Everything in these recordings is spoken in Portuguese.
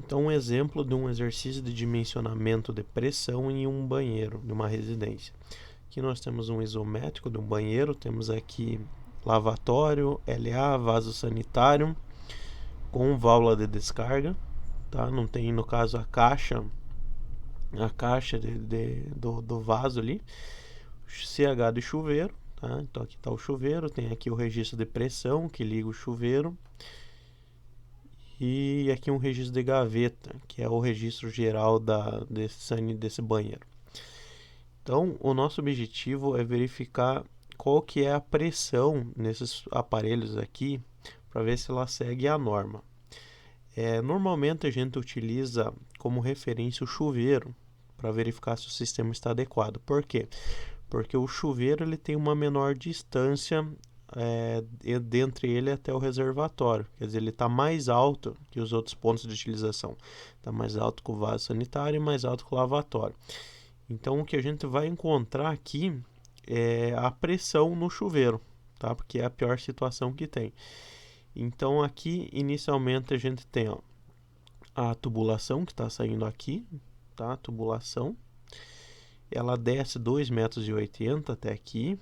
Então, um exemplo de um exercício de dimensionamento de pressão em um banheiro de uma residência. Aqui nós temos um isométrico de um banheiro, temos aqui lavatório, LA, vaso sanitário, com válvula de descarga, tá? Não tem, no caso, a caixa do vaso ali, CH de chuveiro, tá? Então aqui está o chuveiro, tem aqui o registro de pressão que liga o chuveiro, e aqui um registro de gaveta, que é o registro geral desse banheiro. Então, o nosso objetivo é verificar qual que é a pressão nesses aparelhos aqui, para ver se ela segue a norma. Normalmente a gente utiliza como referência o chuveiro, para verificar se o sistema está adequado. Por quê? Porque o chuveiro ele tem uma menor distância dentre ele até o reservatório. Quer dizer, ele está mais alto que os outros pontos de utilização. Está mais alto que o vaso sanitário e mais alto que o lavatório. Então, o que a gente vai encontrar aqui é a pressão no chuveiro, tá? Porque é a pior situação que tem. Então, aqui, inicialmente, a gente tem a tubulação que está saindo aqui, tá? A tubulação. Ela desce 2,80 metros até aqui.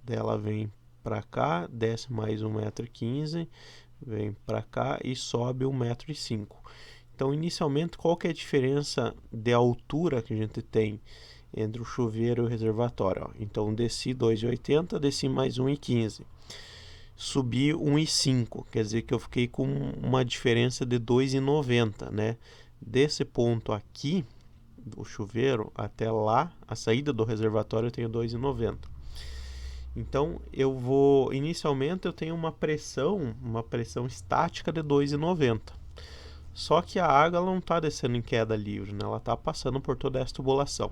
Ela vem para cá, desce mais 1,15 m, vem para cá e sobe 1,05 m. Então, inicialmente, qual que é a diferença de altura que a gente tem entre o chuveiro e o reservatório? Então, desci 2,80 m, desci mais 1,15 m. Subi 1,5 m, quer dizer que eu fiquei com uma diferença de 2,90 m, né? Desse ponto aqui, do chuveiro, até lá, a saída do reservatório, eu tenho 2,90 m. Então, inicialmente eu tenho uma pressão estática de 2,90 m. Só que a água não está descendo em queda livre, né? Ela está passando por toda essa tubulação.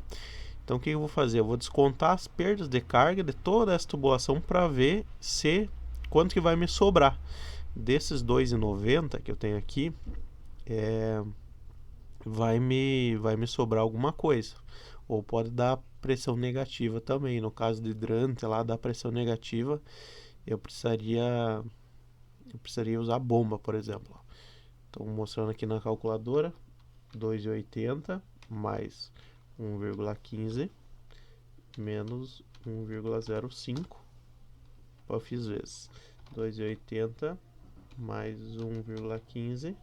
Então, o que eu vou fazer? Eu vou descontar as perdas de carga de toda essa tubulação para ver quanto que vai me sobrar. Desses 2,90 que eu tenho aqui, vai me sobrar alguma coisa. Ou pode dar pressão negativa também. No caso do hidrante lá, da pressão negativa, eu precisaria usar bomba, por exemplo. Então, mostrando aqui na calculadora, 2,80 mais 1,15 menos 1,05. Eu fiz vezes 2,80 mais 1,15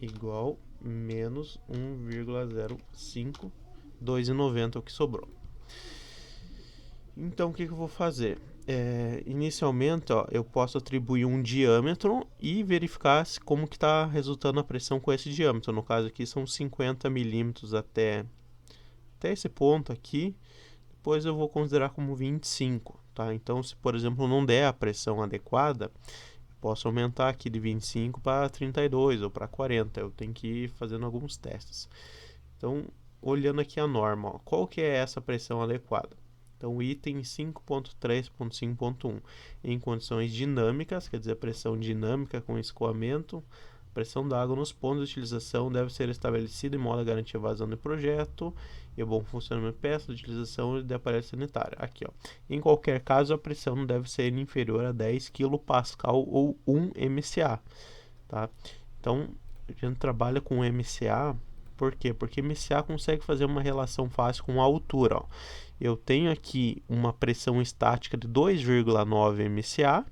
igual menos 1,05, 2,90 é o que sobrou. Então, o que eu vou fazer? Inicialmente, eu posso atribuir um diâmetro e verificar como que está resultando a pressão com esse diâmetro. No caso aqui são 50 milímetros até esse ponto aqui. Depois eu vou considerar como 25, tá? Então, se por exemplo não der a pressão adequada, posso aumentar aqui de 25 para 32 ou para 40. Eu tenho que ir fazendo alguns testes. Então, olhando aqui a norma, qual que é essa pressão adequada? Então, o item 5.3.5.1, em condições dinâmicas, quer dizer, pressão dinâmica com escoamento, pressão da água nos pontos de utilização deve ser estabelecida em modo a garantir a vazão do projeto e o bom funcionamento de peça de utilização de aparelho sanitário. Aqui, em qualquer caso, a pressão não deve ser inferior a 10 kPa ou 1 MCA, tá? Então, a gente trabalha com MCA, por quê? Porque MCA consegue fazer uma relação fácil com a altura, Eu tenho aqui uma pressão estática de 2,9 MCA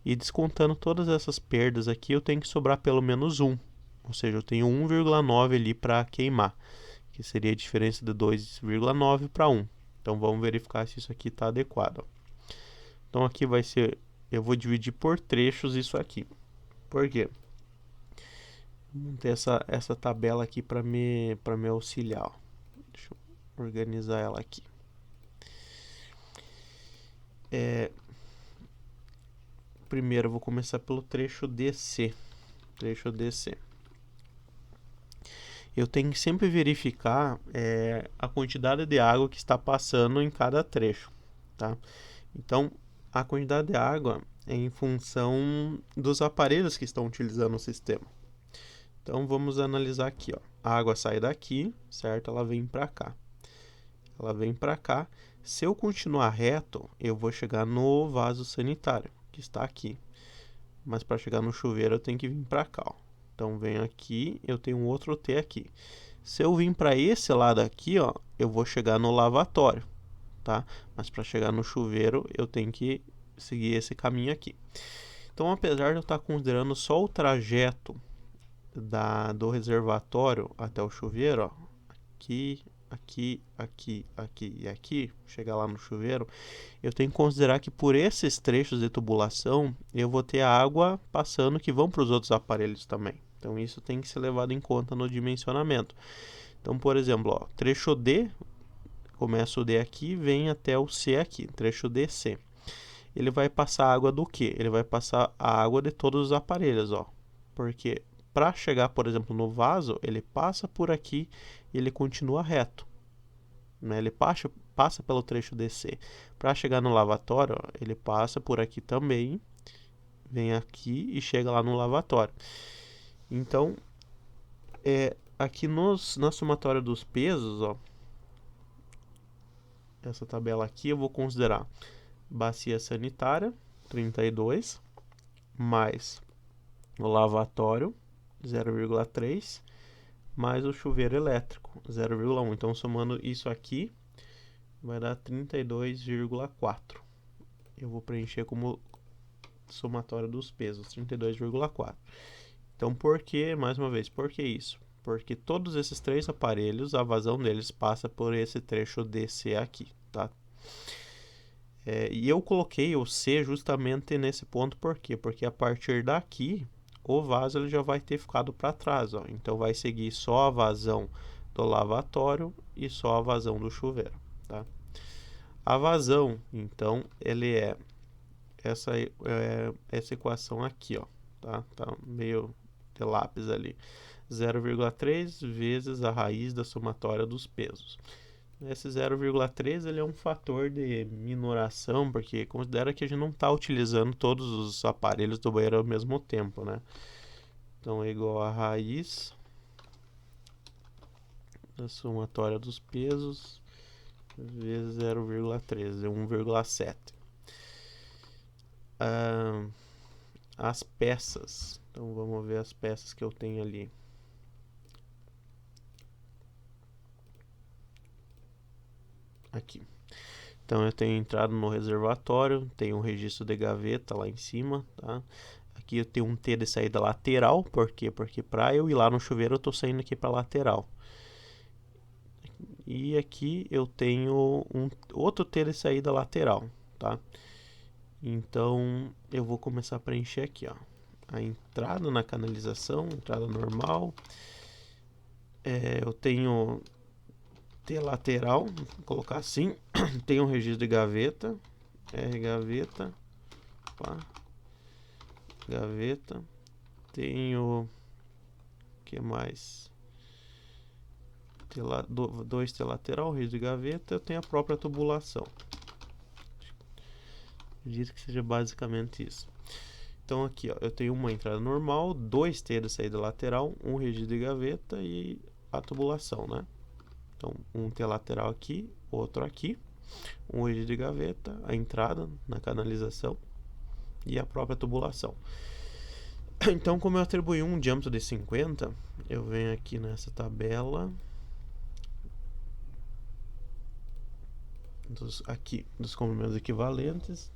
e descontando todas essas perdas aqui, eu tenho que sobrar pelo menos 1. Ou seja, eu tenho 1,9 ali para queimar, que seria a diferença de 2,9 para 1. Então, vamos verificar se isso aqui está adequado. Então, aqui vai ser... Eu vou dividir por trechos isso aqui. Por quê? Vou ter essa tabela aqui para me auxiliar. Deixa eu organizar ela aqui. Primeiro eu vou começar pelo trecho DC. Eu tenho que sempre verificar a quantidade de água que está passando em cada trecho, tá? Então, a quantidade de água é em função dos aparelhos que estão utilizando o sistema. Então, vamos analisar aqui, A água sai daqui, certo? Ela vem para cá. Se eu continuar reto, eu vou chegar no vaso sanitário, que está aqui. Mas para chegar no chuveiro, eu tenho que vir para cá, Então venho aqui, eu tenho um outro T aqui. Se eu vim para esse lado aqui, ó, eu vou chegar no lavatório, tá? Mas para chegar no chuveiro, eu tenho que seguir esse caminho aqui. Então, apesar de eu estar considerando só o trajeto do reservatório até o chuveiro, ó, aqui, aqui e aqui, chegar lá no chuveiro, eu tenho que considerar que por esses trechos de tubulação, eu vou ter a água passando que vão para os outros aparelhos também. Então, isso tem que ser levado em conta no dimensionamento. Então, por exemplo, ó, trecho D, começa o D aqui, vem até o C aqui, trecho DC. Ele vai passar água do que? Ele vai passar a água de todos os aparelhos, ó. Porque para chegar, por exemplo, no vaso, ele passa por aqui e ele continua reto, né? Ele passa pelo trecho DC. Para chegar no lavatório, ó, ele passa por aqui também, vem aqui e chega lá no lavatório. Então, aqui na somatória dos pesos, ó, essa tabela aqui eu vou considerar bacia sanitária, 32, mais o lavatório, 0,3, mais o chuveiro elétrico, 0,1. Então, somando isso aqui, vai dar 32,4. Eu vou preencher como somatória dos pesos, 32,4. Então, por que, mais uma vez, por que isso? Porque todos esses três aparelhos, a vazão deles passa por esse trecho DC aqui, tá? E eu coloquei o C justamente nesse ponto, por quê? Porque a partir daqui, o vaso ele já vai ter ficado para trás, ó. Então, vai seguir só a vazão do lavatório e só a vazão do chuveiro, tá? A vazão, então, ele é essa equação aqui, ó, tá? Tá meio de lápis ali. 0,3 vezes a raiz da somatória dos pesos. Esse 0,3 ele é um fator de minoração, porque considera que a gente não está utilizando todos os aparelhos do banheiro ao mesmo tempo, né? Então é igual a raiz da somatória dos pesos vezes 0,3, é 1,7. As peças. Então vamos ver as peças que eu tenho ali. Aqui. Então eu tenho entrado no reservatório, tenho um registro de gaveta lá em cima, tá? Aqui eu tenho um T de saída lateral, por quê? Porque para eu ir lá no chuveiro eu estou saindo aqui para lateral. E aqui eu tenho outro T de saída lateral, tá? Então eu vou começar a preencher aqui, ó. A entrada na canalização, entrada normal. Eu tenho T lateral, vou colocar assim. Tem um registro de gaveta, R gaveta, opa, gaveta. Tenho, o que mais? Dois T lateral, registro de gaveta. Eu tenho a própria tubulação. Acredito que seja basicamente isso. Então aqui, ó, eu tenho uma entrada normal, dois T de saída lateral, um registro de gaveta e a tubulação, né? Então, um T lateral aqui, outro aqui, um registro de gaveta, a entrada na canalização e a própria tubulação. Então, como eu atribuí um diâmetro de 50, eu venho aqui nessa tabela dos comprimentos equivalentes,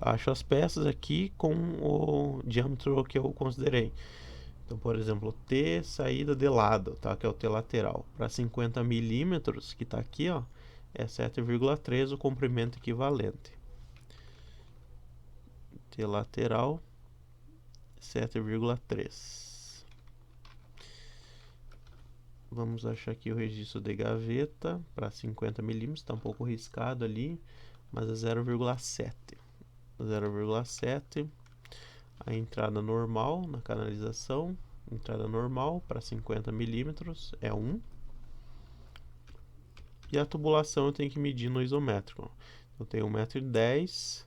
acho as peças aqui com o diâmetro que eu considerei. Então, por exemplo, T saída de lado, tá? Que é o T lateral. Para 50 milímetros, que está aqui, ó, é 7,3 o comprimento equivalente. T lateral, 7,3. Vamos achar aqui o registro de gaveta para 50 milímetros, está um pouco riscado ali, mas é 0,7. 0,7. A entrada normal na canalização, entrada normal para 50 milímetros é 1. E a tubulação eu tenho que medir no isométrico. Eu tenho 1,10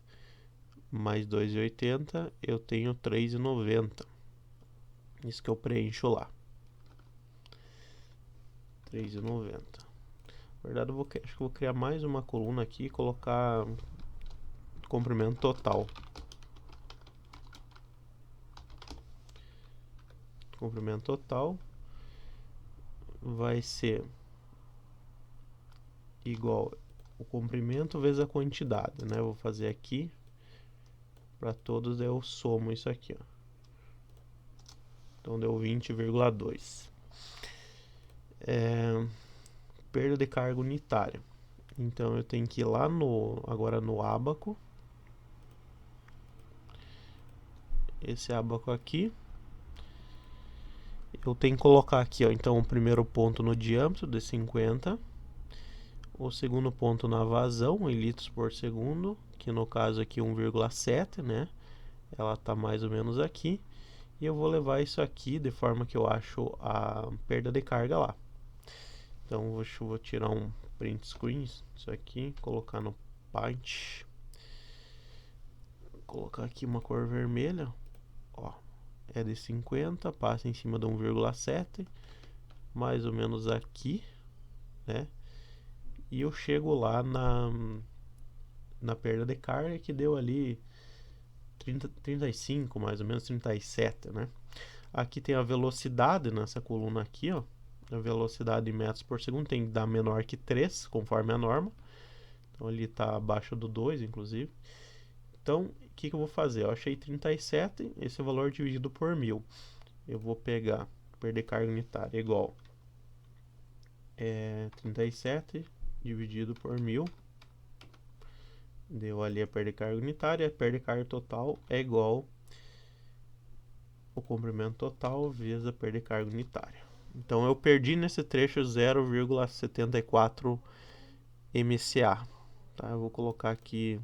m mais 2,80 m, eu tenho 3,90. Isso que eu preencho lá. 3,90. Na verdade, acho que eu vou criar mais uma coluna aqui e colocar comprimento total. comprimento total vai ser igual o comprimento vezes a quantidade, né? Vou fazer aqui para todos, eu somo isso aqui, ó. Então deu 20,2. Perda de carga unitária. Então eu tenho que ir lá agora no ábaco. Esse ábaco aqui. Eu tenho que colocar aqui, ó, então o primeiro ponto no diâmetro de 50. O segundo ponto na vazão, em litros por segundo, que no caso aqui 1,7, né? Ela tá mais ou menos aqui. E eu vou levar isso aqui de forma que eu acho a perda de carga lá. Então vou tirar um print screen, isso aqui, colocar no Paint. Colocar aqui uma cor vermelha, ó, é de 50, passa em cima de 1,7, mais ou menos aqui, né? E eu chego lá na perda de carga, que deu ali 35, mais ou menos 37, né? Aqui tem a velocidade nessa coluna aqui, ó. A velocidade em metros por segundo tem que dar menor que 3, conforme a norma. Então ali está abaixo do 2, inclusive. Então, o que eu vou fazer? Eu achei 37, esse é o valor dividido por 1000. Eu vou pegar, perder carga unitária igual 37 dividido por 1000. Deu ali a perda de carga unitária. A perda de carga total é igual o comprimento total vezes a perda de carga unitária. Então eu perdi nesse trecho 0,74 MCA. Tá? Eu vou colocar aqui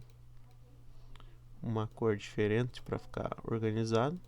uma cor diferente para ficar organizado.